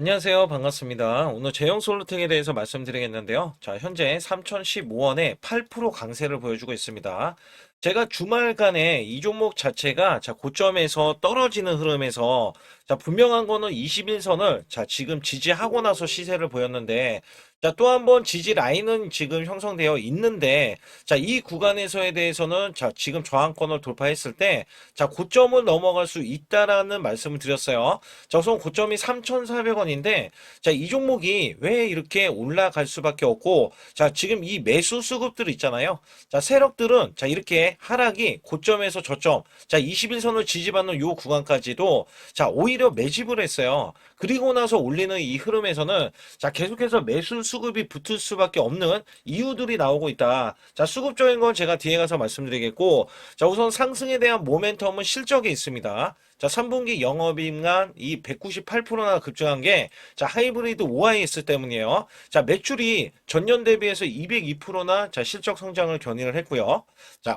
안녕하세요. 반갑습니다. 오늘 제형솔루텍에 대해서 말씀드리겠는데요. 자, 현재 3015원에 8% 강세를 보여주고 있습니다. 제가 주말간에 이 종목 자체가 고점에서 떨어지는 흐름에서 분명한 거는 21선을 지금 지지하고 나서 시세를 보였는데 또 한 번 지지 라인은 지금 형성되어 있는데 이 구간에서에 대해서는 지금 저항권을 돌파했을 때 고점을 넘어갈 수 있다라는 말씀을 드렸어요. 우선 고점이 3,400원인데 이 종목이 왜 이렇게 올라갈 수밖에 없고 지금 이 매수 수급들 있잖아요. 세력들은 이렇게 하락이 고점에서 저점 21선을 지지받는 요 구간까지도 오히려 매집을 했어요. 그리고 나서 올리는 이 흐름에서는 계속해서 매수 수급이 붙을 수밖에 없는 이유들이 나오고 있다. 수급적인 건 제가 뒤에 가서 말씀드리겠고, 우선 상승에 대한 모멘텀은 실적에 있습니다. 3분기 영업이익만 이 198%나 급증한 게 하이브리드 OIS 때문이에요. 매출이 전년 대비해서 202%나 실적 성장을 견인을 했고요.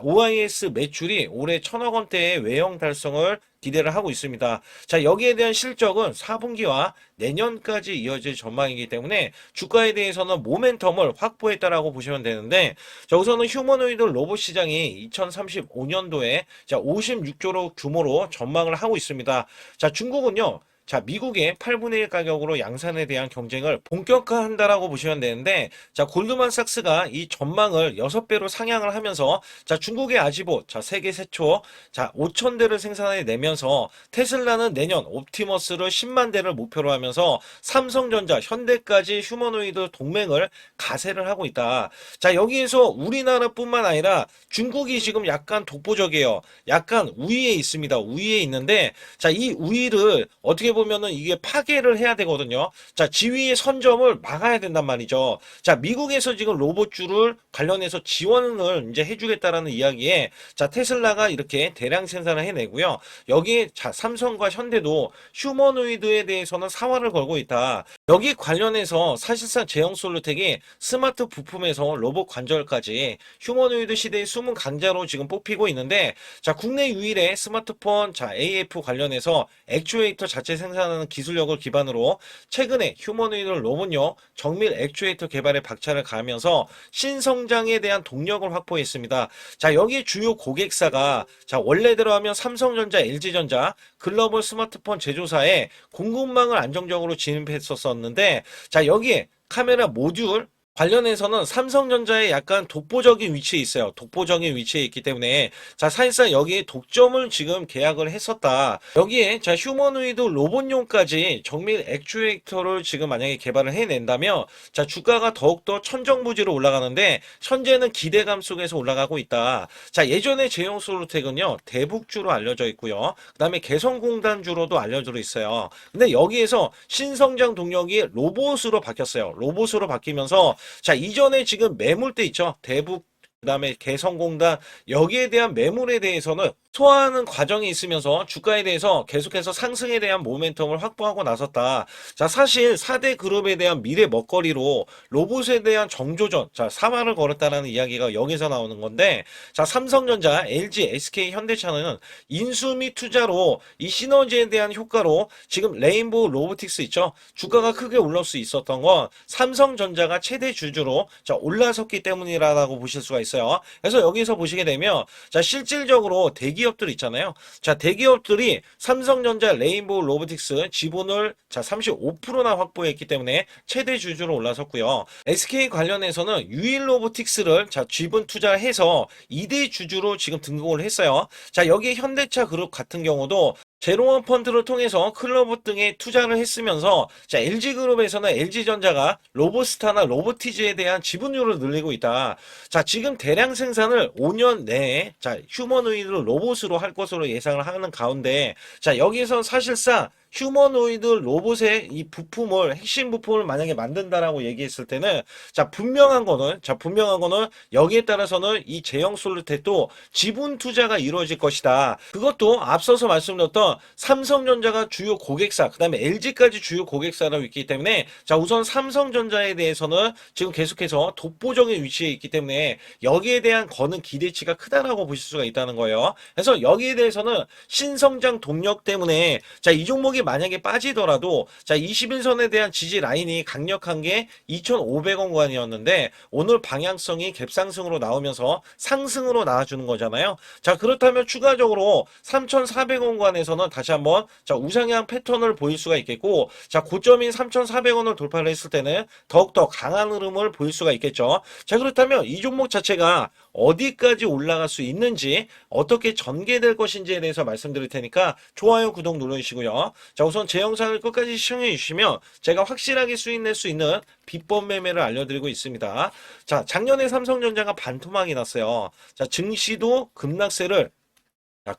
OIS 매출이 올해 1,000억 원대의 외형 달성을 기대를 하고 있습니다. 여기에 대한 실적은 4분기와 내년까지 이어질 전망이기 때문에 주가에 대해서는 모멘텀을 확보했다라고 보시면 되는데, 우선은 휴머노이드 로봇 시장이 2035년도에 56조로 규모로 전망을 하고 있습니다. 중국은요. 미국의 8분의 1 가격으로 양산에 대한 경쟁을 본격화한다라고 보시면 되는데, 골드만삭스가 이 전망을 6배로 상향을 하면서, 중국의 아지보, 세계 최초, 5천 대를 생산해 내면서, 테슬라는 내년 옵티머스를 10만 대를 목표로 하면서, 삼성전자, 현대까지 휴머노이드 동맹을 가세를 하고 있다. 여기에서 우리나라뿐만 아니라 중국이 지금 약간 독보적이에요. 약간 우위에 있습니다. 우위에 있는데, 이 우위를 어떻게 보면은 이게 파괴를 해야 되거든요. 지위의 선점을 막아야 된단 말이죠. 미국에서 지금 로봇주를 관련해서 지원을 이제 해주겠다라는 이야기에 테슬라가 이렇게 대량 생산을 해내고요. 여기에 삼성과 현대도 휴머노이드에 대해서는 사활을 걸고 있다. 여기 관련해서 사실상 제형솔루텍이 스마트 부품에서 로봇 관절까지 휴머노이드 시대의 숨은 강자로 지금 뽑히고 있는데, 국내 유일의 스마트폰 AF 관련해서 액추에이터 자체 생산하는 기술력을 기반으로 최근에 휴머노이드 로봇용 정밀 액추에이터 개발에 박차를 가하면서 신성장에 대한 동력을 확보했습니다. 여기 주요 고객사가 원래대로 하면 삼성전자, LG전자 글로벌 스마트폰 제조사에 공급망을 안정적으로 진입했었는데, 여기에 카메라 모듈 관련해서는 삼성전자의 약간 독보적인 위치에 있어요. 독보적인 위치에 있기 때문에 사실상 여기에 독점을 지금 계약을 했었다. 여기에 휴머노이드 로봇용까지 정밀 액추에이터를 지금 만약에 개발을 해낸다면 주가가 더욱더 천정부지로 올라가는데, 현재는 기대감 속에서 올라가고 있다. 예전에 제형솔루텍은요 대북주로 알려져 있고요. 그 다음에 개성공단주로도 알려져 있어요. 근데 여기에서 신성장 동력이 로봇으로 바뀌었어요. 로봇으로 바뀌면서 이전에 지금 매물대 있죠. 대북, 그 다음에 개성공단, 여기에 대한 매물에 대해서는 소화하는 과정이 있으면서 주가에 대해서 계속해서 상승에 대한 모멘텀을 확보하고 나섰다. 사실 4대 그룹에 대한 미래 먹거리로 로봇에 대한 정조전, 사활을 걸었다라는 이야기가 여기서 나오는 건데, 삼성전자, LG, SK, 현대차는 인수 및 투자로 이 시너지에 대한 효과로 지금 레인보우 로보틱스 있죠. 주가가 크게 올라올 수 있었던 건 삼성전자가 최대 주주로 올라섰기 때문이라고 보실 수가 있어요. 그래서 여기서 보시게 되면 실질적으로 대기업들 있잖아요. 대기업들이 삼성전자, 레인보우 로보틱스 지분을 35%나 확보했기 때문에 최대 주주로 올라섰고요. SK 관련해서는 유일 로보틱스를 지분 투자해서 2대 주주로 지금 등록을 했어요. 여기 현대차 그룹 같은 경우도 제로원 펀드를 통해서 클로버 등에 투자를 했으면서 LG그룹에서는 LG전자가 로보스타나 로보티즈에 대한 지분율을 늘리고 있다. 지금 대량 생산을 5년 내에 휴머노이드 로봇으로 할 것으로 예상을 하는 가운데, 여기서 사실상 휴머노이드 로봇의 이 부품을, 핵심 부품을 만약에 만든다라고 얘기했을 때는 분명한 거는 여기에 따라서는 이 제형솔루텍도 지분 투자가 이루어질 것이다. 그것도 앞서서 말씀드렸던 삼성전자가 주요 고객사, 그 다음에 LG까지 주요 고객사라고 있기 때문에 우선 삼성전자에 대해서는 지금 계속해서 독보적인 위치에 있기 때문에 여기에 대한 거는 기대치가 크다라고 보실 수가 있다는 거예요. 그래서 여기에 대해서는 신성장 동력 때문에 이 종목이 이게 만약에 빠지더라도 자 21선에 대한 지지 라인이 강력한 게 2,500원권이었는데 오늘 방향성이 갭상승으로 나오면서 상승으로 나와주는 거잖아요. 자 그렇다면 추가적으로 3,400원권에서는 다시 한번 자 우상향 패턴을 보일 수가 있겠고 자 고점인 3,400원을 돌파를 했을 때는 더욱더 강한 흐름을 보일 수가 있겠죠. 자 그렇다면 이 종목 자체가 어디까지 올라갈 수 있는지 어떻게 전개될 것인지에 대해서 말씀드릴 테니까 좋아요 구독 눌러주시고요. 자 우선 제 영상을 끝까지 시청해 주시면 제가 확실하게 수익 낼 수 있는 비법 매매를 알려드리고 있습니다. 자 작년에 삼성전자가 반토막이 났어요. 자 증시도 급락세를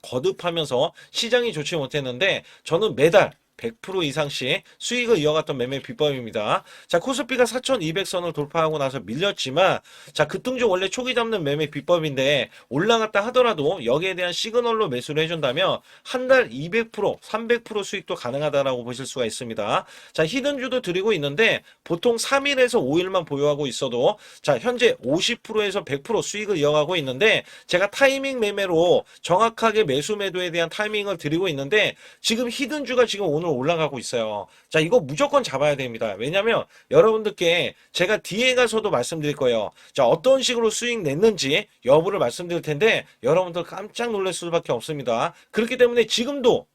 거듭하면서 시장이 좋지 못했는데 저는 매달 100% 이상씩 수익을 이어갔던 매매 비법입니다. 자, 코스피가 4,200선을 돌파하고 나서 밀렸지만, 자, 급등주 원래 초기 잡는 매매 비법인데, 올라갔다 하더라도 여기에 대한 시그널로 매수를 해준다면, 한 달 200%, 300% 수익도 가능하다라고 보실 수가 있습니다. 자, 히든주도 드리고 있는데, 보통 3일에서 5일만 보유하고 있어도, 자, 현재 50%에서 100% 수익을 이어가고 있는데, 제가 타이밍 매매로 정확하게 매수 매도에 대한 타이밍을 드리고 있는데, 지금 히든주가 지금 오늘 올라가고 있어요. 자, 이거 무조건 잡아야 됩니다. 왜냐면 여러분들께 제가 뒤에 가서도 말씀드릴 거예요. 자, 어떤 식으로 수익 냈는지 여부를 말씀드릴 텐데 여러분들 깜짝 놀랄 수밖에 없습니다. 그렇기 때문에 지금도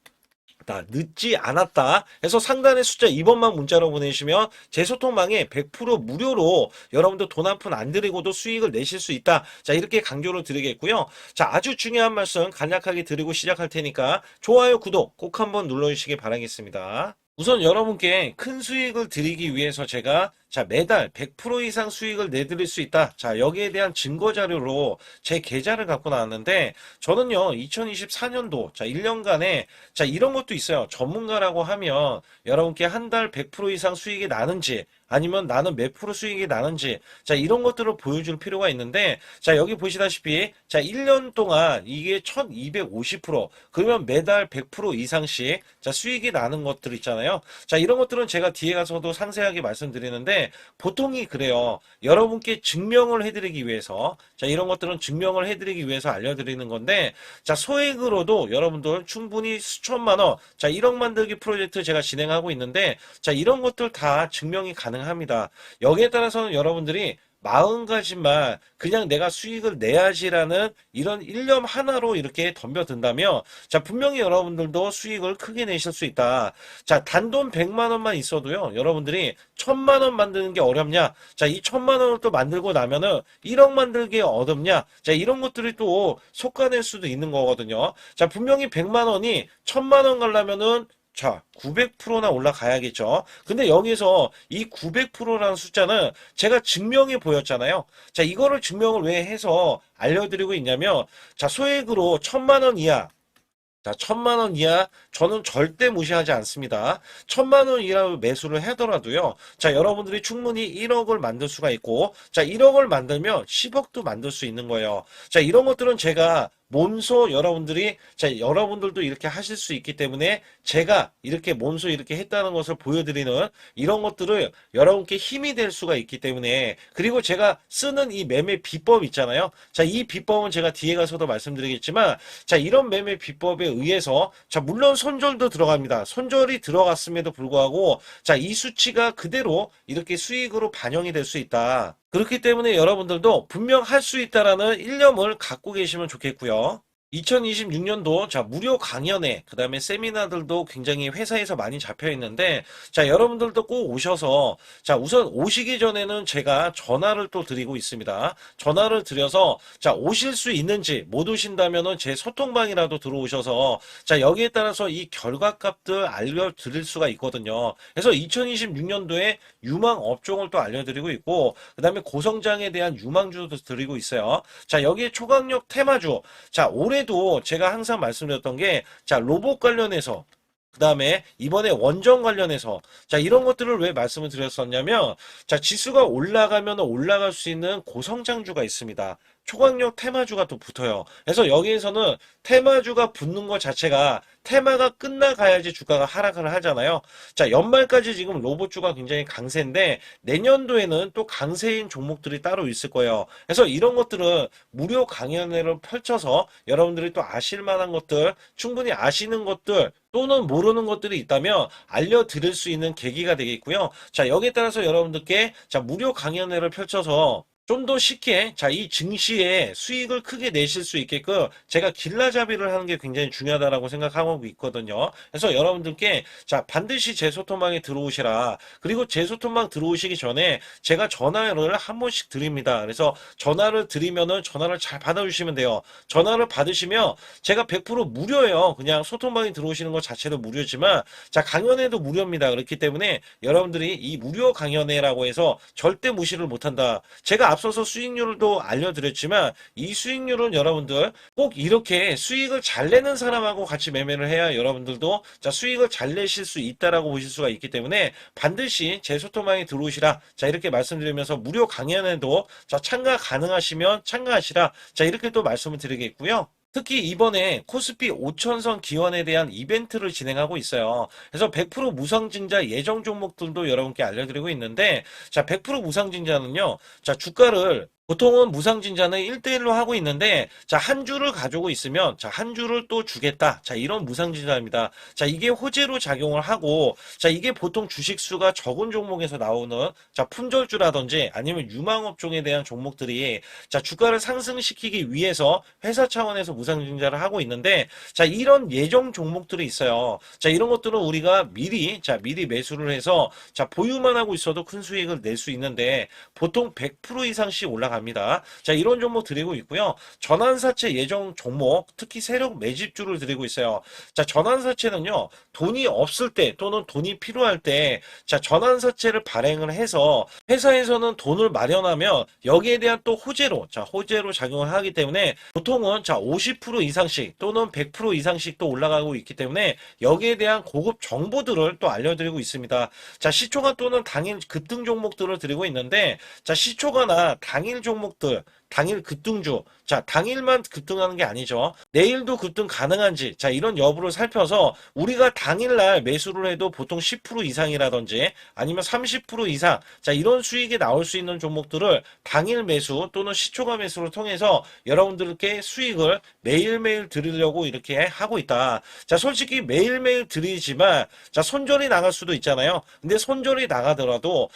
늦지 않았다 해서 상단의 숫자 2번만 문자로 보내주시면 제 소통방에 100% 무료로 여러분들 돈 한 푼 안 들이고도 수익을 내실 수 있다. 자 이렇게 강조를 드리겠고요. 자 아주 중요한 말씀 간략하게 드리고 시작할 테니까 좋아요 구독 꼭 한번 눌러주시기 바라겠습니다. 우선 여러분께 큰 수익을 드리기 위해서 제가 자 매달 100% 이상 수익을 내드릴 수 있다. 자 여기에 대한 증거 자료로 제 계좌를 갖고 나왔는데 저는요 2024년도 자 1년간에 자 이런 것도 있어요. 전문가라고 하면 여러분께 한 달 100% 이상 수익이 나는지 아니면 나는 몇 프로 수익이 나는지 자 이런 것들을 보여줄 필요가 있는데 자 여기 보시다시피 자 1년 동안 이게 1250% 그러면 매달 100% 이상씩 자 수익이 나는 것들 있잖아요. 자 이런 것들은 제가 뒤에 가서도 상세하게 말씀드리는데 보통이 그래요. 여러분께 증명을 해드리기 위해서 자 이런 것들은 증명을 해드리기 위해서 알려드리는 건데 자 소액으로도 여러분들 충분히 수천만 원 자 1억 만들기 프로젝트 제가 진행하고 있는데 자 이런 것들 다 증명이 가능합니다. 여기에 따라서는 여러분들이 마음가짐만 그냥 내가 수익을 내야지라는 이런 일념 하나로 이렇게 덤벼든다면 자 분명히 여러분들도 수익을 크게 내실 수 있다. 자 단돈 100만 원만 있어도요 여러분들이 1000만 원 만드는 게 어렵냐. 자 이 1000만 원을 또 만들고 나면은 1억 만들기 어렵냐. 자 이런 것들이 또 속아낼 수도 있는 거거든요. 자 분명히 100만 원이 1000만 원 가려면은 자, 900%나 올라가야겠죠. 근데 여기서 이 900%라는 숫자는 제가 증명이 보였잖아요. 자, 이거를 증명을 왜 해서 알려드리고 있냐면, 자, 소액으로 1000만 원 이하, 자, 1000만 원 이하 저는 절대 무시하지 않습니다. 1000만 원 이하 매수를 하더라도요. 자, 여러분들이 충분히 1억을 만들 수가 있고, 자, 1억을 만들면 10억도 만들 수 있는 거예요. 자, 이런 것들은 제가 몸소 여러분들이 자 여러분들도 이렇게 하실 수 있기 때문에 제가 이렇게 몸소 이렇게 했다는 것을 보여드리는 이런 것들을 여러분께 힘이 될 수가 있기 때문에 그리고 제가 쓰는 이 매매 비법 있잖아요. 자 이 비법은 제가 뒤에 가서도 말씀드리겠지만 자 이런 매매 비법에 의해서 자 물론 손절도 들어갑니다. 손절이 들어갔음에도 불구하고 자 이 수치가 그대로 이렇게 수익으로 반영이 될 수 있다. 그렇기 때문에 여러분들도 분명 할 수 있다라는 일념을 갖고 계시면 좋겠고요. 2026년도 자 무료 강연회 그 다음에 세미나들도 굉장히 회사에서 많이 잡혀 있는데 자 여러분들도 꼭 오셔서 자 우선 오시기 전에는 제가 전화를 또 드리고 있습니다. 전화를 드려서 자 오실 수 있는지 못 오신다면은 제 소통방이라도 들어오셔서 자 여기에 따라서 이 결과값들 알려드릴 수가 있거든요. 그래서 2026년도에 유망 업종을 또 알려드리고 있고 그 다음에 고성장에 대한 유망주도 드리고 있어요. 자 여기에 초강력 테마주 자 올해도 제가 항상 말씀드렸던 게 자 로봇 관련해서 그 다음에 이번에 원전 관련해서 자 이런 것들을 왜 말씀을 드렸었냐면 자 지수가 올라가면 올라갈 수 있는 고성장주가 있습니다. 초강력 테마주가 또 붙어요. 그래서 여기에서는 테마주가 붙는 것 자체가 테마가 끝나가야지 주가가 하락을 하잖아요. 자, 연말까지 지금 로봇주가 굉장히 강세인데 내년도에는 또 강세인 종목들이 따로 있을 거예요. 그래서 이런 것들은 무료 강연회를 펼쳐서 여러분들이 또 아실 만한 것들, 충분히 아시는 것들 또는 모르는 것들이 있다면 알려드릴 수 있는 계기가 되겠고요. 자, 여기에 따라서 여러분들께 자, 무료 강연회를 펼쳐서 좀 더 쉽게 이 증시에 수익을 크게 내실 수 있게끔 제가 길라잡이를 하는 게 굉장히 중요하다라고 생각하고 있거든요. 그래서 여러분들께 반드시 제 소통방에 들어오시라. 그리고 제 소통방 들어오시기 전에 제가 전화를 한 번씩 드립니다. 그래서 전화를 드리면은 전화를 잘 받아주시면 돼요. 전화를 받으시면 제가 100% 무료예요. 그냥 소통방에 들어오시는 것 자체도 무료지만 강연회도 무료입니다. 그렇기 때문에 여러분들이 이 무료 강연회라고 해서 절대 무시를 못한다. 제가 앞서서 수익률도 알려드렸지만 이 수익률은 여러분들 꼭 이렇게 수익을 잘 내는 사람하고 같이 매매를 해야 여러분들도 수익을 잘 내실 수 있다라고 보실 수가 있기 때문에 반드시 제 소통방에 들어오시라. 이렇게 말씀드리면서 무료 강연에도 참가 가능하시면 참가하시라. 이렇게 또 말씀을 드리겠고요. 특히 이번에 코스피 5천선 기원에 대한 이벤트를 진행하고 있어요. 그래서 100% 무상증자 예정 종목들도 여러분께 알려드리고 있는데 100% 무상증자는요. 주가를 보통은 무상증자는 1대1로 하고 있는데 한 주를 가지고 있으면 한 주를 또 주겠다. 이런 무상증자입니다. 이게 호재로 작용을 하고 이게 보통 주식수가 적은 종목에서 나오는 품절주라든지 아니면 유망업종에 대한 종목들이 주가를 상승시키기 위해서 회사 차원에서 무상증자를 하고 있는데 이런 예정 종목들이 있어요. 이런 것들은 우리가 미리 매수를 해서 보유만 하고 있어도 큰 수익을 낼 수 있는데 보통 100% 이상씩 올라갑니다. 이런 종목 드리고 있고요. 전환사채 예정 종목, 특히 세력 매집주를 드리고 있어요. 전환사채는요, 돈이 없을 때 또는 돈이 필요할 때 전환사채를 발행을 해서 회사에서는 돈을 마련하면 여기에 대한 또 호재로 작용을 하기 때문에 보통은 50% 이상씩 또는 100% 이상씩 또 올라가고 있기 때문에 여기에 대한 고급 정보들을 또 알려드리고 있습니다. 시초가 또는 당일 급등 종목들을 드리고 있는데 시초가나 당일 종목들, 당일 급등주, 당일만 급등하는 게 아니죠. 내일도 급등 가능한지, 이런 여부를 살펴서 우리가 당일날 매수를 해도 보통 10% 이상이라든지 아니면 30% 이상, 이런 수익이 나올 수 있는 종목들을 당일 매수 또는 시초가 매수를 통해서 여러분들께 수익을 매일매일 드리려고 이렇게 하고 있다. 솔직히 매일매일 드리지만, 손절이 나갈 수도 있잖아요. 근데 손절이 나가더라도,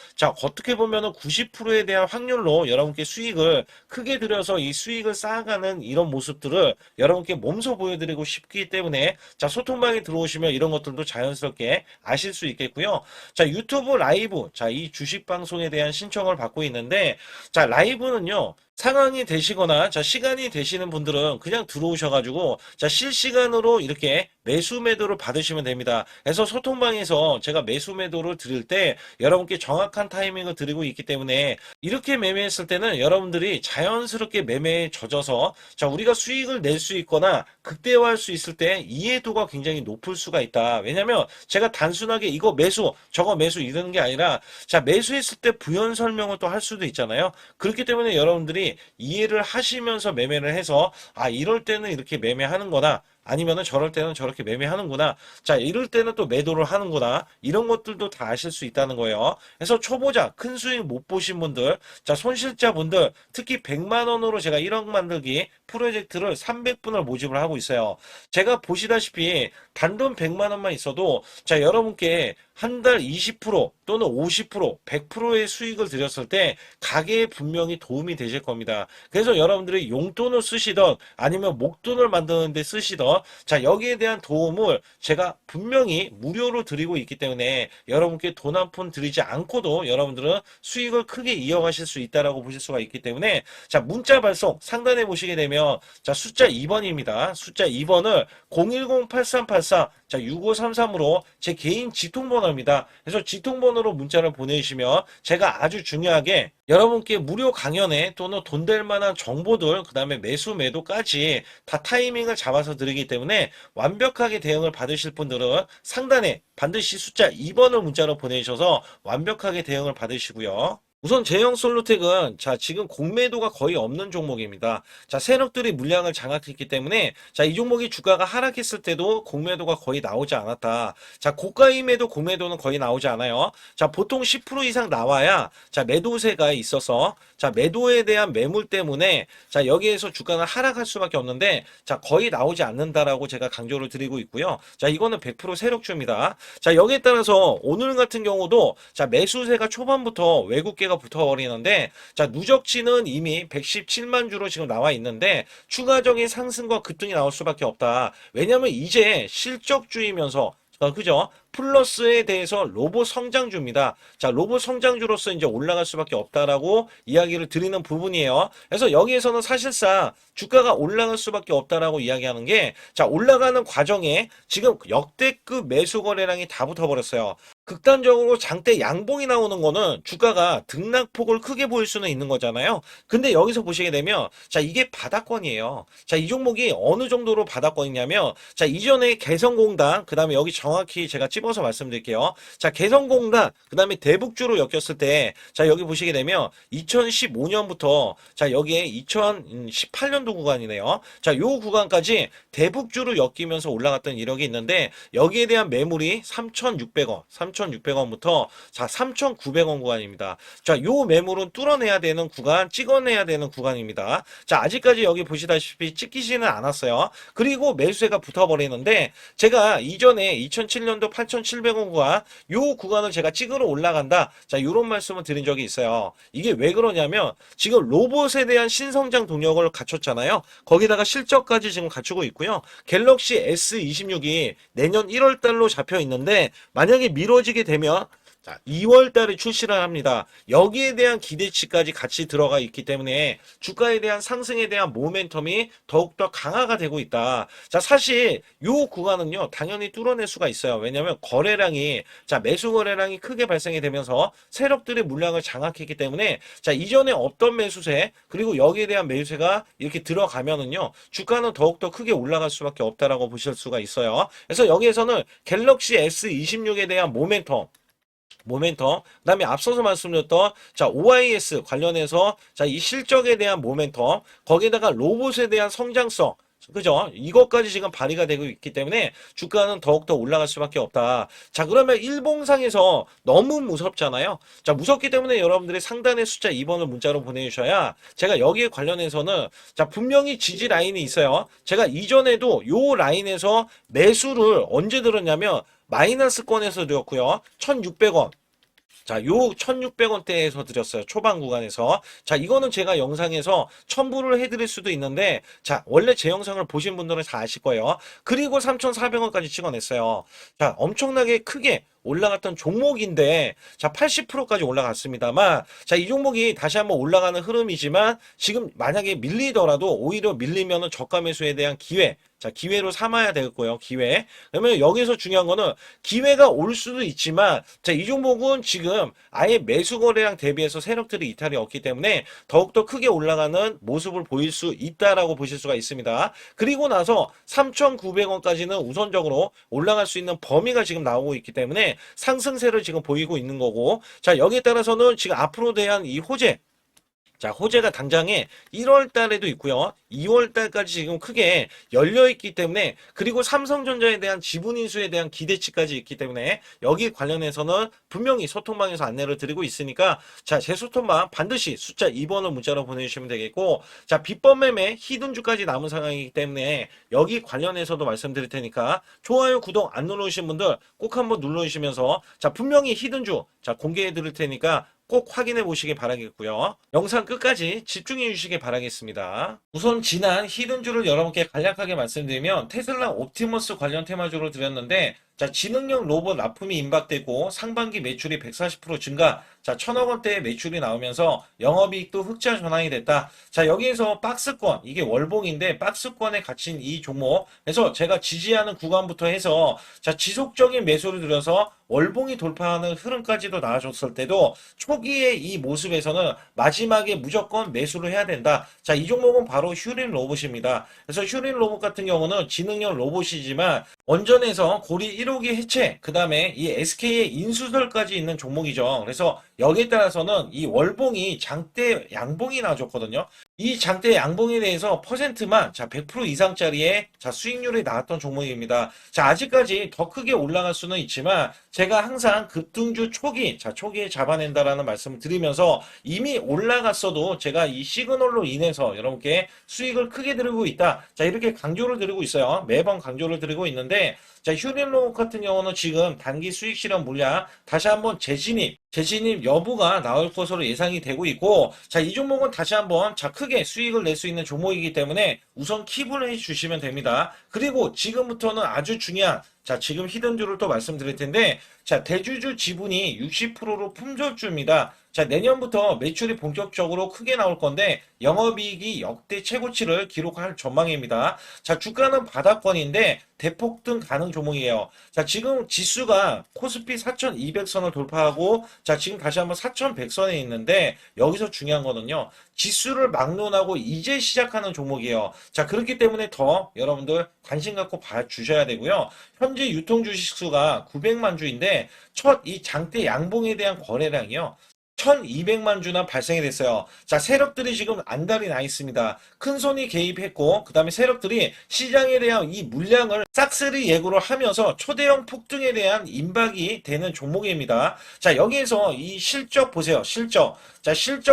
어떻게 보면은 90%에 대한 확률로 여러분께 수익을 크게 들여서 이 수익을 쌓아가는 이런 모습들을 여러분께 몸소 보여드리고 싶기 때문에 소통방에 들어오시면 이런 것들도 자연스럽게 아실 수 있겠고요. 유튜브 라이브 이 주식 방송에 대한 신청을 받고 있는데 라이브는요. 상황이 되시거나 시간이 되시는 분들은 그냥 들어오셔가지고 실시간으로 이렇게 매수 매도를 받으시면 됩니다. 그래서 소통방에서 제가 매수 매도를 드릴 때 여러분께 정확한 타이밍을 드리고 있기 때문에 이렇게 매매했을 때는 여러분들이 자연스럽게 매매에 젖어서 우리가 수익을 낼 수 있거나 극대화할 수 있을 때 이해도가 굉장히 높을 수가 있다. 왜냐면 제가 단순하게 이거 매수 저거 매수 이러는 게 아니라 매수했을 때 부연 설명을 또 할 수도 있잖아요. 그렇기 때문에 여러분들이 이해를 하시면서 매매를 해서 이럴 때는 이렇게 매매하는 거나 아니면은 저럴 때는 저렇게 매매하는구나. 이럴 때는 또 매도를 하는구나. 이런 것들도 다 아실 수 있다는 거예요. 그래서 초보자, 큰 수익 못 보신 분들, 손실자분들, 특히 100만 원으로 제가 1억 만들기 프로젝트를 300분을 모집을 하고 있어요. 제가 보시다시피 단돈 100만 원만 있어도 여러분께 한 달 20% 또는 50%, 100%의 수익을 드렸을 때 가게에 분명히 도움이 되실 겁니다. 그래서 여러분들이 용돈을 쓰시던 아니면 목돈을 만드는 데 쓰시던 여기에 대한 도움을 제가 분명히 무료로 드리고 있기 때문에 여러분께 돈 한 푼 드리지 않고도 여러분들은 수익을 크게 이어가실 수 있다라고 보실 수가 있기 때문에 문자 발송 상단에 보시게 되면 숫자 2번입니다. 숫자 2번을 010-8384-6533으로 제 개인 직통번호입니다. 그래서 직통번호로 문자를 보내주시면 제가 아주 중요하게 여러분께 무료 강연에 또는 돈 될 만한 정보들, 그 다음에 매수 매도까지 다 타이밍을 잡아서 드리기 때문에 완벽하게 대응을 받으실 분들은 상단에 반드시 숫자 2번을 문자로 보내주셔서 완벽하게 대응을 받으시고요. 우선 제형 솔루텍은 자 지금 공매도가 거의 없는 종목입니다. 자 세력들이 물량을 장악했기 때문에 자 이 종목이 주가가 하락했을 때도 공매도가 거의 나오지 않았다. 자 고가임에도 공매도는 거의 나오지 않아요. 자 보통 10% 이상 나와야 자 매도세가 있어서 자 매도에 대한 매물 때문에 자 여기에서 주가가 하락할 수밖에 없는데 자 거의 나오지 않는다라고 제가 강조를 드리고 있고요. 자 이거는 100% 세력주입니다. 자 여기에 따라서 오늘 같은 경우도 자 매수세가 초반부터 외국계가 붙어버리는데 자 누적치는 이미 117만 주로 지금 나와 있는데 추가적인 상승과 급등이 나올 수밖에 없다. 왜냐하면 이제 실적주이면서 그죠? 플러스에 대해서 로봇 성장주입니다. 자, 로봇 성장주로서 이제 올라갈 수밖에 없다라고 이야기를 드리는 부분이에요. 그래서 여기에서는 사실상 주가가 올라갈 수밖에 없다라고 이야기하는 게, 자, 올라가는 과정에 지금 역대급 매수 거래량이 다 붙어버렸어요. 극단적으로 장대 양봉이 나오는 거는 주가가 등락폭을 크게 보일 수는 있는 거잖아요. 근데 여기서 보시게 되면, 자, 이게 바닥권이에요. 자, 이 종목이 어느 정도로 바닥권이냐면, 자, 이전에 개성공단, 그 다음에 여기 정확히 제가 찝어서 말씀드릴게요. 자, 개성공단, 그 다음에 대북주로 엮였을 때, 자, 여기 보시게 되면 2015년부터, 자, 여기에 2018년도 구간이네요. 자, 요 구간까지 대북주로 엮이면서 올라갔던 이력이 있는데, 여기에 대한 매물이 3,600원, 3,600원부터, 자, 3,900원 구간입니다. 자, 요 매물은 뚫어내야 되는 구간, 찍어내야 되는 구간입니다. 자, 아직까지 여기 보시다시피 찍히지는 않았어요. 그리고 매수세가 붙어버리는데, 제가 이전에 2007년도 8,700원 구간, 요 구간을 제가 찍으러 올라간다. 자, 요런 말씀을 드린 적이 있어요. 이게 왜 그러냐면, 지금 로봇에 대한 신성장 동력을 갖췄잖아요. 거기다가 실적까지 지금 갖추고 있고요. 갤럭시 S26이 내년 1월 달로 잡혀 있는데, 만약에 미뤄지게 되면, 자, 2월 달에 출시를 합니다. 여기에 대한 기대치까지 같이 들어가 있기 때문에 주가에 대한 상승에 대한 모멘텀이 더욱더 강화가 되고 있다. 자, 사실 요 구간은요, 당연히 뚫어낼 수가 있어요. 왜냐하면 거래량이, 자, 매수 거래량이 크게 발생이 되면서 세력들의 물량을 장악했기 때문에 자, 이전에 없던 매수세, 그리고 여기에 대한 매수세가 이렇게 들어가면은요, 주가는 더욱더 크게 올라갈 수밖에 없다라고 보실 수가 있어요. 그래서 여기에서는 갤럭시 S26에 대한 모멘텀, 그 다음에 앞서서 말씀드렸던 자 OIS 관련해서 자 이 실적에 대한 모멘텀, 거기에다가 로봇에 대한 성장성, 그죠? 이것까지 지금 발휘가 되고 있기 때문에 주가는 더욱더 올라갈 수밖에 없다. 자, 그러면 일봉상에서 너무 무섭잖아요. 자, 무섭기 때문에 여러분들이 상단에 숫자 2번을 문자로 보내주셔야 제가 여기에 관련해서는 자, 분명히 지지 라인이 있어요. 제가 이전에도 요 라인에서 매수를 언제 들었냐면 마이너스권에서 드렸고요. 1,600원. 자, 요 1,600원대에서 드렸어요. 초반 구간에서. 자, 이거는 제가 영상에서 첨부를 해드릴 수도 있는데, 자, 원래 제 영상을 보신 분들은 다 아실 거예요. 그리고 3,400원까지 찍어냈어요. 자, 엄청나게 크게 올라갔던 종목인데, 자, 80%까지 올라갔습니다만, 자, 이 종목이 다시 한번 올라가는 흐름이지만, 지금 만약에 밀리더라도 오히려 밀리면은 저가 매수에 대한 기회, 자, 기회로 삼아야 되겠고요. 기회. 그러면 여기서 중요한 거는 기회가 올 수도 있지만, 자, 이 종목은 지금 아예 매수 거래량 대비해서 세력들이 이탈이 없기 때문에 더욱더 크게 올라가는 모습을 보일 수 있다라고 보실 수가 있습니다. 그리고 나서 3,900원까지는 우선적으로 올라갈 수 있는 범위가 지금 나오고 있기 때문에 상승세를 지금 보이고 있는 거고, 자, 여기에 따라서는 지금 앞으로 대한 이 호재, 자, 호재가 당장에 1월 달에도 있고요. 2월 달까지 지금 크게 열려 있기 때문에, 그리고 삼성전자에 대한 지분 인수에 대한 기대치까지 있기 때문에 여기 관련해서는 분명히 소통방에서 안내를 드리고 있으니까, 자, 제 소통방 반드시 숫자 2번을 문자로 보내주시면 되겠고, 자, 비법 매매 히든주까지 남은 상황이기 때문에 여기 관련해서도 말씀드릴 테니까 좋아요, 구독 안 눌러주신 분들 꼭 한번 눌러주시면서, 자, 분명히 히든주, 자, 공개해 드릴 테니까 꼭 확인해 보시기 바라겠고요. 영상 끝까지 집중해 주시기 바라겠습니다. 우선 지난 히든주를 여러분께 간략하게 말씀드리면 테슬라 옵티머스 관련 테마주로 드렸는데, 자, 지능형 로봇 납품이 임박되고 상반기 매출이 140% 증가, 자, 1,000억 원대의 매출이 나오면서 영업이익도 흑자 전환이 됐다. 자, 여기에서 박스권, 이게 월봉인데 박스권에 갇힌 이 종목, 그래서 제가 지지하는 구간부터 해서 자, 지속적인 매수를 들여서 월봉이 돌파하는 흐름까지도 나와줬을 때도 초기의 이 모습에서는 마지막에 무조건 매수를 해야 된다. 자, 이 종목은 바로 휴린 로봇입니다. 그래서 휴린 로봇 같은 경우는 지능형 로봇이지만 원전에서 고리 1호기 해체, 그 다음에 이 SK의 인수설까지 있는 종목이죠. 그래서 여기에 따라서는 이 월봉이 장대 양봉이 나와줬거든요. 이 장대 양봉에 대해서 퍼센트만 100% 이상짜리의 수익률이 나왔던 종목입니다. 아직까지 더 크게 올라갈 수는 있지만 제가 항상 급등주 초기, 초기에 잡아낸다라는 말씀을 드리면서 이미 올라갔어도 제가 이 시그널로 인해서 여러분께 수익을 크게 드리고 있다. 이렇게 강조를 드리고 있어요. 매번 강조를 드리고 있는데 휴림로봇 같은 경우는 지금 단기 수익 실현 물량 다시 한번 재진입 여부가 나올 것으로 예상이 되고 있고, 이 종목은 다시 한번 크게 수익을 낼 수 있는 종목이기 때문에 우선 킵을 해 주시면 됩니다. 그리고 지금부터는 아주 중요한 지금 히든주를 또 말씀드릴 텐데, 대주주 지분이 60%로 품절주입니다. 내년부터 매출이 본격적으로 크게 나올 건데 영업이익이 역대 최고치를 기록할 전망입니다. 주가는 바닥권인데 대폭등 가능 종목이에요. 지금 지수가 코스피 4200선을 돌파하고 지금 다시 한번 4100선에 있는데 여기서 중요한 거는요. 지수를 막론하고 이제 시작하는 종목이에요. 그렇기 때문에 더 여러분들 관심 갖고 봐주셔야 되고요. 현재 유통 주식 수가 900만 주인데 첫 이 장대 양봉에 대한 거래량이요. 1200만 주나 발생이 됐어요. 세력들이 지금 안달이 나 있습니다. 큰손이 개입했고, 그 다음에 세력들이 시장에 대한 이 물량을 싹쓸이 예고를 하면서 초대형 폭등에 대한 임박이 되는 종목입니다. 여기에서 이 실적 보세요. 실적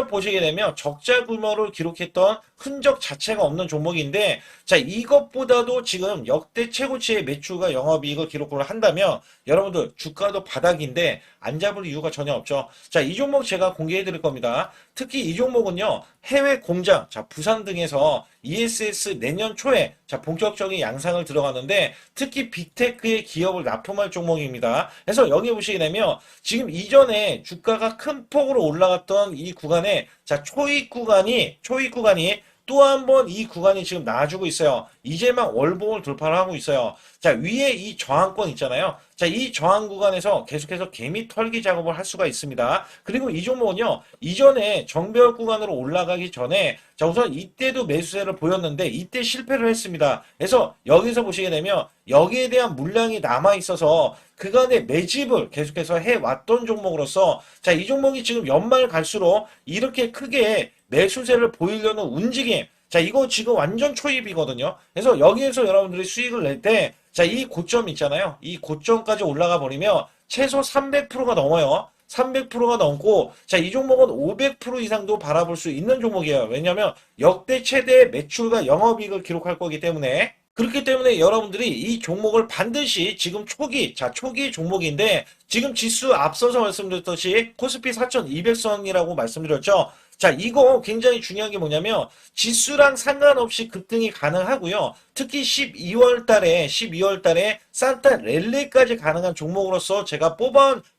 보시게 되면 적자 규모를 기록했던 흔적 자체가 없는 종목인데, 이것보다도 지금 역대 최고치의 매출과 영업이익을 기록을 한다면 여러분들 주가도 바닥인데 안 잡을 이유가 전혀 없죠. 이 종목 제가 공개해 드릴 겁니다. 특히 이 종목은요, 해외 공장, 부산 등에서 ESS 내년 초에 본격적인 양상을 들어가는데 특히 빅테크의 기업을 납품할 종목입니다. 그래서 여기 보시게 되면 지금 이전에 주가가 큰 폭으로 올라갔던 이 구간에 초입 구간이 또 한 번 이 구간이 지금 나와주고 있어요. 이제 막 월봉을 돌파를 하고 있어요. 위에 이 저항권 있잖아요. 이 저항 구간에서 계속해서 개미 털기 작업을 할 수가 있습니다. 그리고 이 종목은요, 이전에 정배열 구간으로 올라가기 전에 우선 이때도 매수세를 보였는데 이때 실패를 했습니다. 그래서 여기서 보시게 되면 여기에 대한 물량이 남아 있어서 그간의 매집을 계속해서 해왔던 종목으로서 이 종목이 지금 연말 갈수록 이렇게 크게 매수세를 보이려는 움직임, 이거 지금 완전 초입이거든요. 그래서 여기에서 여러분들이 수익을 낼 때, 이 고점 있잖아요. 이 고점까지 올라가 버리면 최소 300%가 넘어요. 300%가 넘고, 이 종목은 500% 이상도 바라볼 수 있는 종목이에요. 왜냐하면 역대 최대 매출과 영업이익을 기록할 거기 때문에. 그렇기 때문에 여러분들이 이 종목을 반드시 지금 초기 종목인데 지금 지수 앞서서 말씀드렸듯이 코스피 4200선이라고 말씀드렸죠. 이거 굉장히 중요한 게 뭐냐면 지수랑 상관없이 급등이 가능하고요. 특히 12월 달에 산타 랠리까지 가능한 종목으로서 제가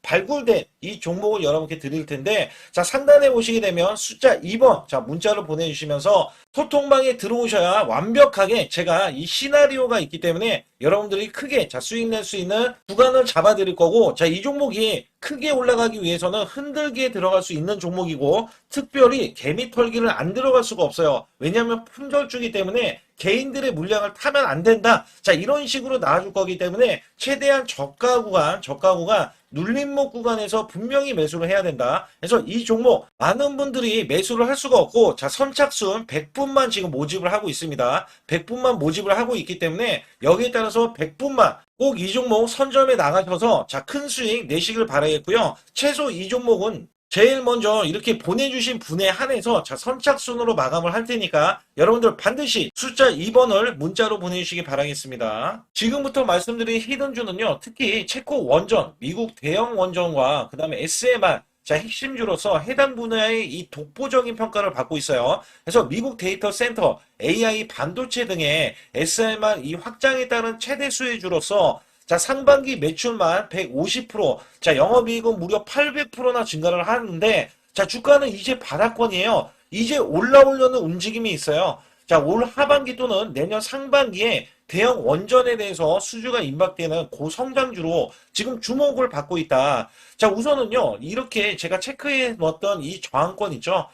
발굴된 이 종목을 여러분께 드릴 텐데, 상단에 보시게 되면 숫자 2번, 문자를 보내주시면서 소통방에 들어오셔야 완벽하게 제가 이 시나리오가 있기 때문에 여러분들이 크게 수익 낼 수 있는 구간을 잡아 드릴 거고, 이 종목이 크게 올라가기 위해서는 흔들기에 들어갈 수 있는 종목이고, 특별히 개미 털기를 안 들어갈 수가 없어요. 왜냐하면 품절주기 때문에 개인들의 물량을 타면 안 된다. 이런 식으로 나와줄 거기 때문에 최대한 저가 구간 눌림목 구간에서 분명히 매수를 해야 된다. 그래서 이 종목 많은 분들이 매수를 할 수가 없고, 선착순 100분만 지금 모집을 하고 있습니다. 100분만 모집을 하고 있기 때문에 여기에 따라서 100분만 꼭 이 종목 선점에 나가셔서 큰 수익 내시길 바라겠고요. 최소 이 종목은 제일 먼저 이렇게 보내주신 분에 한해서 선착순으로 마감을 할 테니까 여러분들 반드시 숫자 2번을 문자로 보내주시기 바라겠습니다. 지금부터 말씀드린 히든주는요, 특히 체코 원전, 미국 대형 원전과 그 다음에 SMR, 핵심주로서 해당 분야의 이 독보적인 평가를 받고 있어요. 그래서 미국 데이터 센터, AI 반도체 등의 SMR 이 확장에 따른 최대 수혜주로서 상반기 매출만 150%, 영업이익은 무려 800%나 증가를 하는데, 주가는 이제 바닥권이에요. 이제 올라오려는 움직임이 있어요. 올 하반기 또는 내년 상반기에 대형 원전에 대해서 수주가 임박되는 고성장주로 지금 주목을 받고 있다. 우선은요, 이렇게 제가 체크해 놓았던 이 저항권 있죠.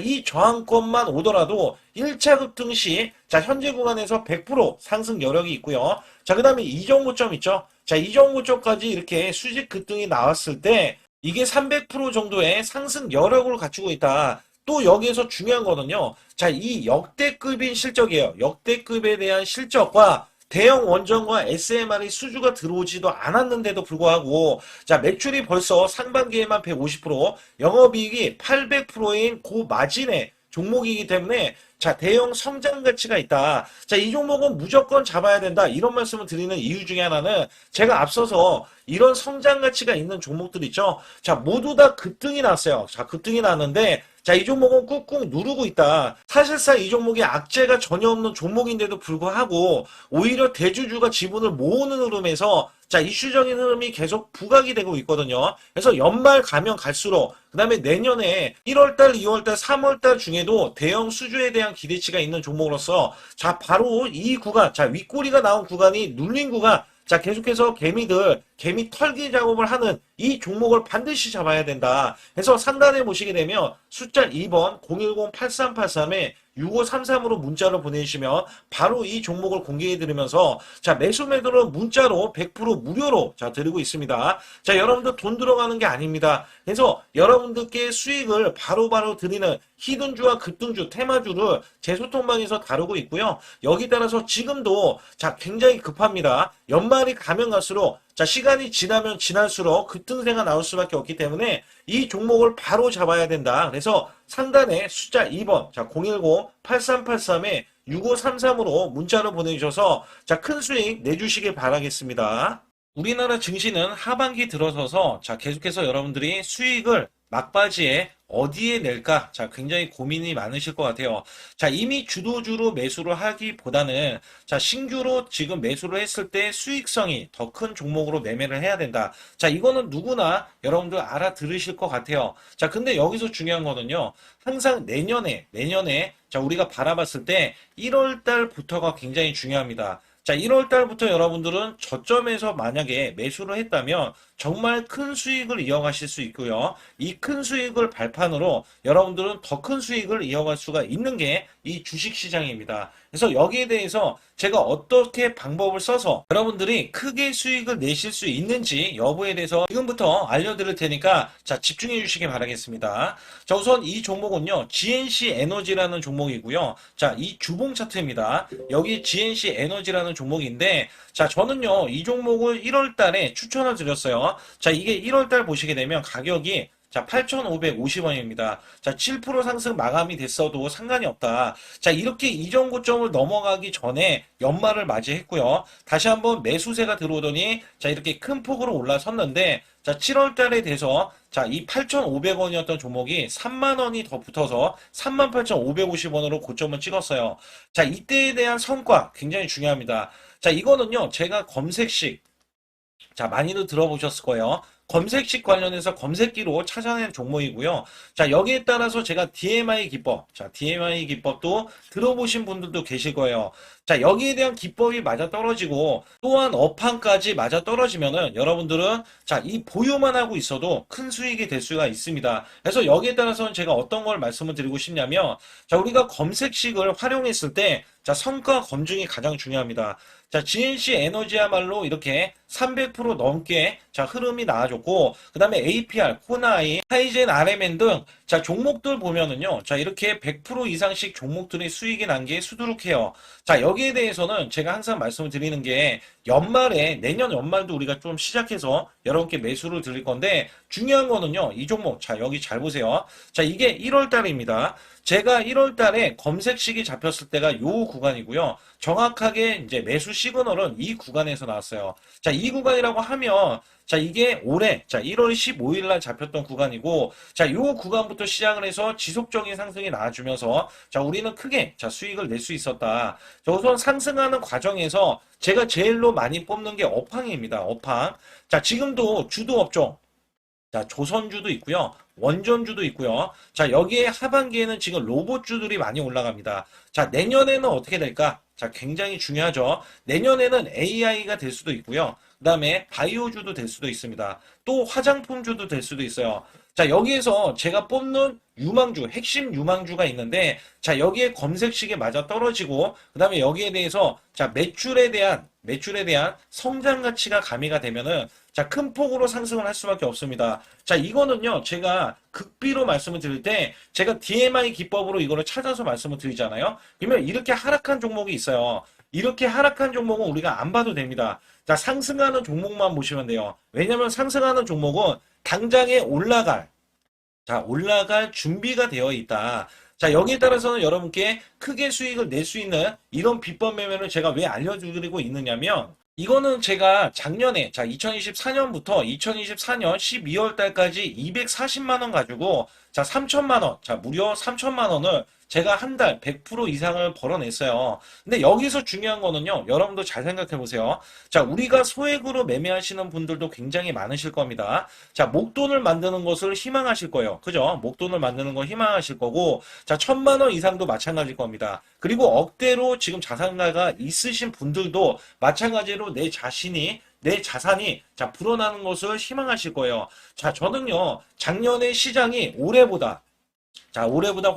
이 저항권만 오더라도 1차 급등 시 현재 구간에서 100% 상승 여력이 있고요. 그 다음에 이전 고점 있죠. 자, 이 정도 쪽까지 이렇게 수직 급등이 나왔을 때 이게 300% 정도의 상승 여력을 갖추고 있다. 또 여기에서 중요한 거는요. 자, 이 역대급인 실적이에요. 역대급에 대한 실적과 대형 원전과 SMR이 수주가 들어오지도 않았는데도 불구하고 자, 매출이 벌써 상반기에만 150%, 영업이익이 800%인 고마진의 종목이기 때문에 자, 대형 성장 가치가 있다. 자, 이 종목은 무조건 잡아야 된다. 이런 말씀을 드리는 이유 중에 하나는 제가 앞서서 이런 성장 가치가 있는 종목들 있죠. 자, 모두 다 급등이 났어요. 자, 급등이 났는데 자, 이 종목은 꾹꾹 누르고 있다. 사실상 이 종목이 악재가 전혀 없는 종목인데도 불구하고 오히려 대주주가 지분을 모으는 흐름에서 자, 이슈적인 흐름이 계속 부각이 되고 있거든요. 그래서 연말 가면 갈수록 그 다음에 내년에 1월달, 2월달, 3월달 중에도 대형 수주에 대한 기대치가 있는 종목으로서 자, 바로 이 구간, 자, 윗꼬리가 나온 구간이 눌린 구간, 자, 계속해서 개미 털기 작업을 하는 이 종목을 반드시 잡아야 된다. 그래서 상단에 보시게 되면 숫자 2번 010-8383에 6533으로 문자로 보내주시면 바로 이 종목을 공개해드리면서 자, 매수 매도는 문자로 100% 무료로 자, 드리고 있습니다. 자, 여러분들 돈 들어가는 게 아닙니다. 그래서 여러분들께 수익을 바로바로 드리는 히든주와 급등주, 테마주를 제 소통방에서 다루고 있고요. 여기 따라서 지금도 자, 굉장히 급합니다. 연말이 가면 갈수록 자, 시간이 지나면 지날수록 급등세가 나올 수밖에 없기 때문에 이 종목을 바로 잡아야 된다. 그래서 상단에 숫자 2번, 자, 010-8383에 6533으로 문자로 보내주셔서 자, 큰 수익 내주시길 바라겠습니다. 우리나라 증시는 하반기 들어서서 자, 계속해서 여러분들이 수익을 막바지에 어디에 낼까? 자, 굉장히 고민이 많으실 것 같아요. 자, 이미 주도주로 매수를 하기보다는 자, 신규로 지금 매수를 했을 때 수익성이 더 큰 종목으로 매매를 해야 된다. 자, 이거는 누구나 여러분들 알아들으실 것 같아요. 자, 근데 여기서 중요한 거는요. 항상 내년에 자, 우리가 바라봤을 때 1월 달부터가 굉장히 중요합니다. 자, 1월 달부터 여러분들은 저점에서 만약에 매수를 했다면 정말 큰 수익을 이어가실 수 있고요. 이 큰 수익을 발판으로 여러분들은 더 큰 수익을 이어갈 수가 있는 게 이 주식시장입니다. 그래서 여기에 대해서 제가 어떻게 방법을 써서 여러분들이 크게 수익을 내실 수 있는지 여부에 대해서 지금부터 알려드릴 테니까 자, 집중해 주시기 바라겠습니다. 자, 우선 이 종목은요. GNC 에너지라는 종목이고요. 자, 이 주봉 차트입니다. 여기 GNC 에너지라는 종목인데 자, 저는요. 이 종목을 1월 달에 추천을 드렸어요. 자, 이게 1월 달 보시게 되면 가격이 자, 8,550원입니다. 자, 7% 상승 마감이 됐어도 상관이 없다. 자, 이렇게 이전 고점을 넘어가기 전에 연말을 맞이했고요. 다시 한번 매수세가 들어오더니 자, 이렇게 큰 폭으로 올라섰는데 자, 7월 달에 돼서 자, 이 8,500원이었던 종목이 3만 원이 더 붙어서 38,550원으로 고점을 찍었어요. 자, 이때에 대한 성과 굉장히 중요합니다. 자, 이거는요. 제가 검색식 자, 많이들 들어보셨을 거예요. 검색식 관련해서 검색기로 찾아낸 종목이고요. 자, 여기에 따라서 제가 DMI 기법, 자, DMI 기법도 들어보신 분들도 계실 거예요. 자, 여기에 대한 기법이 맞아 떨어지고 또한 업황까지 맞아 떨어지면은 여러분들은 자, 이 보유만 하고 있어도 큰 수익이 될 수가 있습니다. 그래서 여기에 따라서는 제가 어떤 걸 말씀을 드리고 싶냐면 자, 우리가 검색식을 활용했을 때 자, 성과 검증이 가장 중요합니다. 자, GNC 에너지야말로 이렇게 300% 넘게 자, 흐름이 나와줬고, 그 다음에 APR, 코나이, 하이젠, RMN 등 자, 종목들 보면은요. 자, 이렇게 100% 이상씩 종목들이 수익이 난 게 수두룩해요. 자, 여기에 대해서는 제가 항상 말씀을 드리는 게 연말에 내년 연말도 우리가 좀 시작해서 여러분께 매수를 드릴 건데 중요한 거는요. 이 종목 자, 여기 잘 보세요. 자, 이게 1월 달입니다. 제가 1월 달에 검색식이 잡혔을 때가 요 구간이고요. 정확하게 이제 매수 시그널은 이 구간에서 나왔어요. 자, 이 구간이라고 하면 자, 이게 올해 자, 1월 15일 날 잡혔던 구간이고 자, 요 구간부터 시작을 해서 지속적인 상승이 나와주면서 자, 우리는 크게 자, 수익을 낼 수 있었다. 자, 우선 상승하는 과정에서 제가 제일로 많이 뽑는 게 업황입니다. 업황. 자, 지금도 주도 업종 자, 조선주도 있고요. 원전주도 있고요. 자, 여기에 하반기에는 지금 로봇주들이 많이 올라갑니다. 자, 내년에는 어떻게 될까? 자, 굉장히 중요하죠. 내년에는 AI가 될 수도 있고요. 그 다음에 바이오주도 될 수도 있습니다. 또 화장품주도 될 수도 있어요. 자, 여기에서 제가 뽑는 유망주, 핵심 유망주가 있는데, 자, 여기에 검색식에 맞아 떨어지고, 그 다음에 여기에 대해서, 자, 매출에 대한 성장 가치가 가미가 되면은, 자, 큰 폭으로 상승을 할 수밖에 없습니다. 자, 이거는요, 제가 극비로 말씀을 드릴 때, 제가 DMI 기법으로 이거를 찾아서 말씀을 드리잖아요. 그러면 이렇게 하락한 종목이 있어요. 이렇게 하락한 종목은 우리가 안 봐도 됩니다. 자, 상승하는 종목만 보시면 돼요. 왜냐면 상승하는 종목은 당장에 올라갈 준비가 되어 있다. 자, 여기에 따라서는 여러분께 크게 수익을 낼 수 있는 이런 비법 매매를 제가 왜 알려드리고 있느냐면, 이거는 제가 작년에, 자, 2024년부터 2024년 12월 달까지 240만 원 가지고, 자, 3천만 원, 자, 무려 3천만 원을 제가 한 달 100% 이상을 벌어냈어요. 근데 여기서 중요한 거는요, 여러분도 잘 생각해 보세요. 자, 우리가 소액으로 매매하시는 분들도 굉장히 많으실 겁니다. 자, 목돈을 만드는 것을 희망하실 거예요. 그죠? 목돈을 만드는 걸 희망하실 거고, 자, 1,000만 원 이상도 마찬가지일 겁니다. 그리고 억대로 지금 자산가가 있으신 분들도 마찬가지로 내 자산이 자 불어나는 것을 희망하실 거예요. 자, 저는요 작년에 시장이 올해보다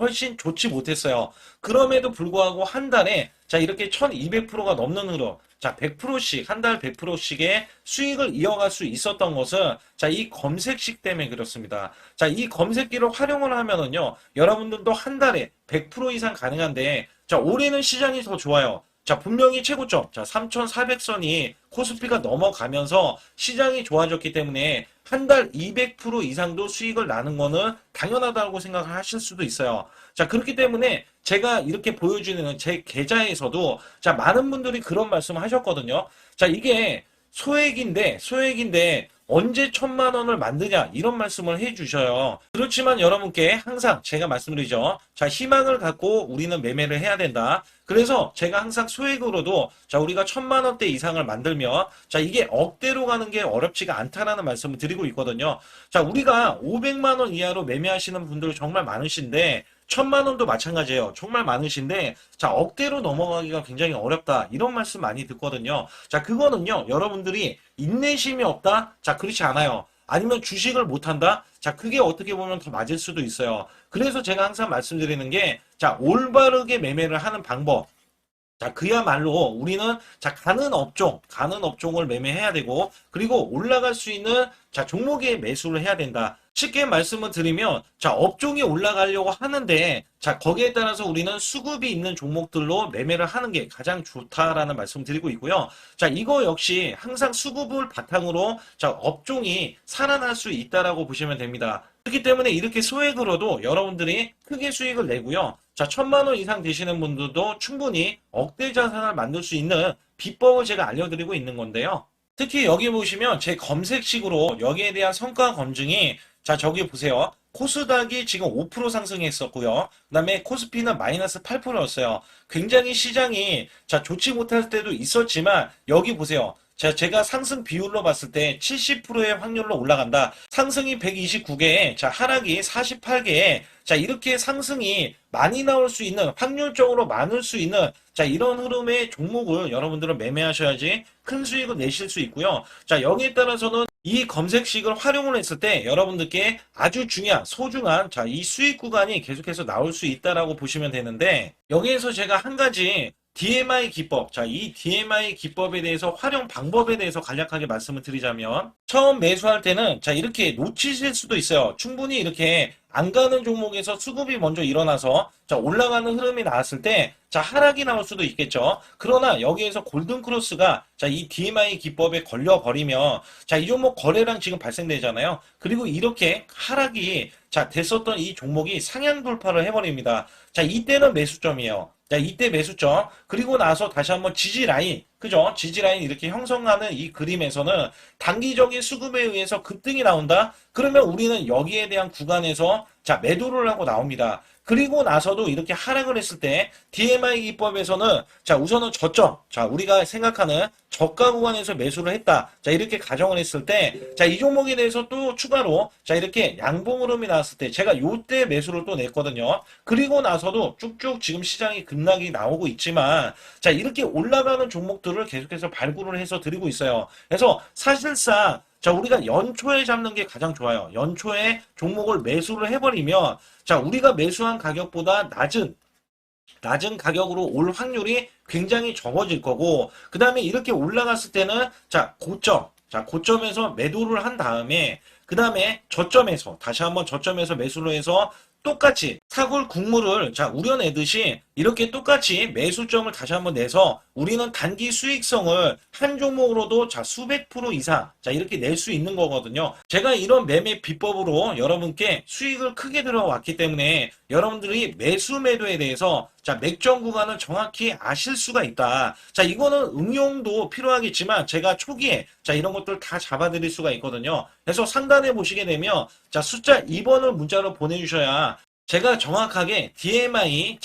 훨씬 좋지 못했어요. 그럼에도 불구하고 한 달에 자 이렇게 1200%가 넘는 흐름, 자 100%씩 한 달 100%씩의 수익을 이어갈 수 있었던 것은 자 이 검색식 때문에 그렇습니다. 자 이 검색기를 활용을 하면은요 여러분들도 한 달에 100% 이상 가능한데 자 올해는 시장이 더 좋아요. 자, 분명히 최고점, 자, 3,400선이 코스피가 넘어가면서 시장이 좋아졌기 때문에 한 달 200% 이상도 수익을 나는 거는 당연하다고 생각을 하실 수도 있어요. 자, 그렇기 때문에 제가 이렇게 보여주는 제 계좌에서도 자, 많은 분들이 그런 말씀을 하셨거든요. 자, 이게 소액인데 언제 1,000만 원을 만드냐 이런 말씀을 해주셔요. 그렇지만 여러분께 항상 제가 말씀드리죠. 자, 희망을 갖고 우리는 매매를 해야 된다. 그래서 제가 항상 소액으로도 자 우리가 1,000만 원대 이상을 만들면 자 이게 억대로 가는 게 어렵지가 않다라는 말씀을 드리고 있거든요. 자, 우리가 500만 원 이하로 매매하시는 분들 정말 많으신데 1,000만 원도 마찬가지예요. 정말 많으신데 자 억대로 넘어가기가 굉장히 어렵다 이런 말씀 많이 듣거든요. 자, 그거는요 여러분들이 인내심이 없다? 자, 그렇지 않아요. 아니면 주식을 못한다? 자, 그게 어떻게 보면 더 맞을 수도 있어요. 그래서 제가 항상 말씀드리는 게 자 올바르게 매매를 하는 방법, 자, 그야말로 우리는 자, 가는 업종을 매매해야 되고, 그리고 올라갈 수 있는 자, 종목에 매수를 해야 된다. 쉽게 말씀을 드리면, 자, 업종이 올라가려고 하는데, 자, 거기에 따라서 우리는 수급이 있는 종목들로 매매를 하는 게 가장 좋다라는 말씀 드리고 있고요. 자, 이거 역시 항상 수급을 바탕으로 자, 업종이 살아날 수 있다라고 보시면 됩니다. 그렇기 때문에 이렇게 소액으로도 여러분들이 크게 수익을 내고요. 자, 1,000만 원 이상 되시는 분들도 충분히 억대 자산을 만들 수 있는 비법을 제가 알려드리고 있는 건데요. 특히 여기 보시면 제 검색식으로 여기에 대한 성과 검증이 자, 저기 보세요. 코스닥이 지금 5% 상승했었고요. 그 다음에 코스피는 마이너스 8%였어요. 굉장히 시장이 자, 좋지 못할 때도 있었지만 여기 보세요. 자, 제가 상승 비율로 봤을 때 70%의 확률로 올라간다. 상승이 129개에, 자, 하락이 48개에, 자, 이렇게 상승이 많이 나올 수 있는, 확률적으로 많을 수 있는, 자, 이런 흐름의 종목을 여러분들은 매매하셔야지 큰 수익을 내실 수 있고요. 자, 여기에 따라서는 이 검색식을 활용을 했을 때 여러분들께 아주 소중한, 자, 이 수익 구간이 계속해서 나올 수 있다라고 보시면 되는데, 여기에서 제가 한 가지 DMI 기법, 자, 이 DMI 기법에 대해서 활용 방법에 대해서 간략하게 말씀을 드리자면, 처음 매수할 때는, 자, 이렇게 놓치실 수도 있어요. 충분히 이렇게 안 가는 종목에서 수급이 먼저 일어나서, 자, 올라가는 흐름이 나왔을 때, 자, 하락이 나올 수도 있겠죠. 그러나 여기에서 골든크로스가, 자, 이 DMI 기법에 걸려버리면, 자, 이 종목 거래량 지금 발생되잖아요. 그리고 이렇게 하락이, 자, 됐었던 이 종목이 상향 돌파를 해버립니다. 자, 이때는 매수점이에요. 자, 이때 매수점. 그리고 나서 다시 한번 지지라인. 그죠? 지지라인 이렇게 형성하는 이 그림에서는 단기적인 수급에 의해서 급등이 나온다? 그러면 우리는 여기에 대한 구간에서 자, 매도를 하고 나옵니다. 그리고 나서도 이렇게 하락을 했을 때 DMI 기법에서는 자, 우선은 저점. 자, 우리가 생각하는 저가 구간에서 매수를 했다. 자, 이렇게 가정을 했을 때 자, 이 종목에 대해서 또 추가로 자, 이렇게 양봉 흐름이 나왔을 때 제가 요때 매수를 또 냈거든요. 그리고 나서도 쭉쭉 지금 시장이 급락이 나오고 있지만 자, 이렇게 올라가는 종목들을 계속해서 발굴을 해서 드리고 있어요. 그래서 사실상 자, 우리가 연초에 잡는 게 가장 좋아요. 연초에 종목을 매수를 해버리면, 자, 우리가 매수한 가격보다 낮은 가격으로 올 확률이 굉장히 적어질 거고, 그 다음에 이렇게 올라갔을 때는, 고점에서 매도를 한 다음에, 그 다음에 저점에서, 다시 한번 저점에서 매수를 해서 똑같이 사골 국물을 우려내듯이 이렇게 똑같이 매수점을 다시 한번 내서 우리는 단기 수익성을 한 종목으로도 수백 프로 이상 이렇게 낼 수 있는 거거든요. 제가 이런 매매 비법으로 여러분께 수익을 크게 들어왔기 때문에 여러분들이 매수 매도에 대해서 맥점 구간을 정확히 아실 수가 있다. 이거는 응용도 필요하겠지만 제가 초기에 이런 것들 다 잡아드릴 수가 있거든요. 그래서 상단에 보시게 되면 숫자 2번을 문자로 보내주셔야 제가 정확하게 DMI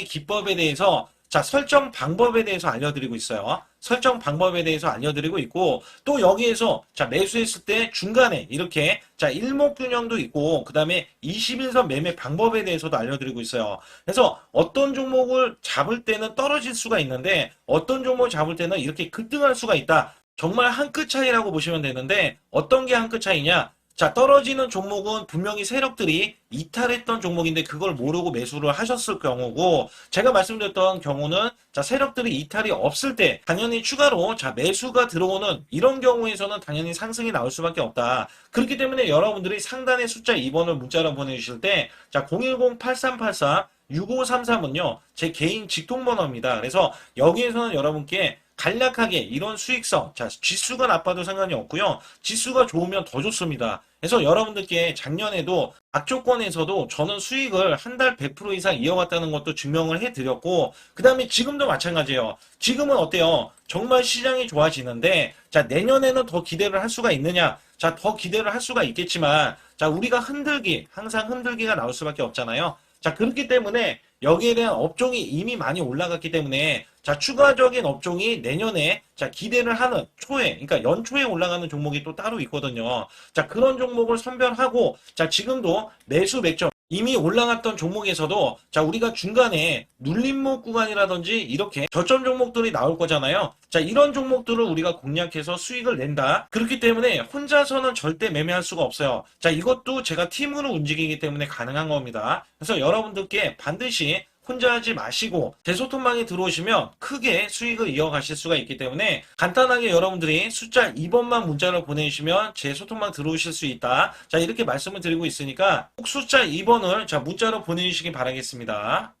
기법에 대해서 설정 방법에 대해서 알려드리고 있어요. 설정 방법에 대해서 알려드리고 있고, 또 여기에서 매수했을 때 중간에 이렇게 일목균형도 있고, 그 다음에 21선 매매 방법에 대해서도 알려드리고 있어요. 그래서 어떤 종목을 잡을 때는 떨어질 수가 있는데 어떤 종목을 잡을 때는 이렇게 급등할 수가 있다. 정말 한 끗 차이라고 보시면 되는데, 어떤 게 한 끗 차이냐? 떨어지는 종목은 분명히 세력들이 이탈했던 종목인데 그걸 모르고 매수를 하셨을 경우고, 제가 말씀드렸던 경우는 세력들이 이탈이 없을 때 당연히 추가로 매수가 들어오는 이런 경우에서는 당연히 상승이 나올 수밖에 없다. 그렇기 때문에 여러분들이 상단에 숫자 2번을 문자로 보내주실 때 010-8384-6533은요 제 개인 직통번호입니다. 그래서 여기에서는 여러분께 간략하게 이런 수익성, 지수가 나빠도 상관이 없고요. 지수가 좋으면 더 좋습니다. 그래서 여러분들께 작년에도 악조건에서도 저는 수익을 한 달 100% 이상 이어갔다는 것도 증명을 해드렸고, 그 다음에 지금도 마찬가지예요. 지금은 어때요? 정말 시장이 좋아지는데, 내년에는 더 기대를 할 수가 있느냐? 더 기대를 할 수가 있겠지만, 우리가 항상 흔들기가 나올 수밖에 없잖아요. 그렇기 때문에 여기에 대한 업종이 이미 많이 올라갔기 때문에 추가적인 업종이 내년에 기대를 하는 그러니까 연초에 올라가는 종목이 또 따로 있거든요. 그런 종목을 선별하고 지금도 매수 맥점 이미 올라갔던 종목에서도 우리가 중간에 눌림목 구간이라든지 이렇게 저점 종목들이 나올 거잖아요. 이런 종목들을 우리가 공략해서 수익을 낸다. 그렇기 때문에 혼자서는 절대 매매할 수가 없어요. 이것도 제가 팀으로 움직이기 때문에 가능한 겁니다. 그래서 여러분들께 반드시 혼자 하지 마시고 제 소통방에 들어오시면 크게 수익을 이어가실 수가 있기 때문에 간단하게 여러분들이 숫자 2번만 문자로 보내주시면 제 소통방 들어오실 수 있다. 이렇게 말씀을 드리고 있으니까 꼭 숫자 2번을 문자로 보내주시기 바라겠습니다.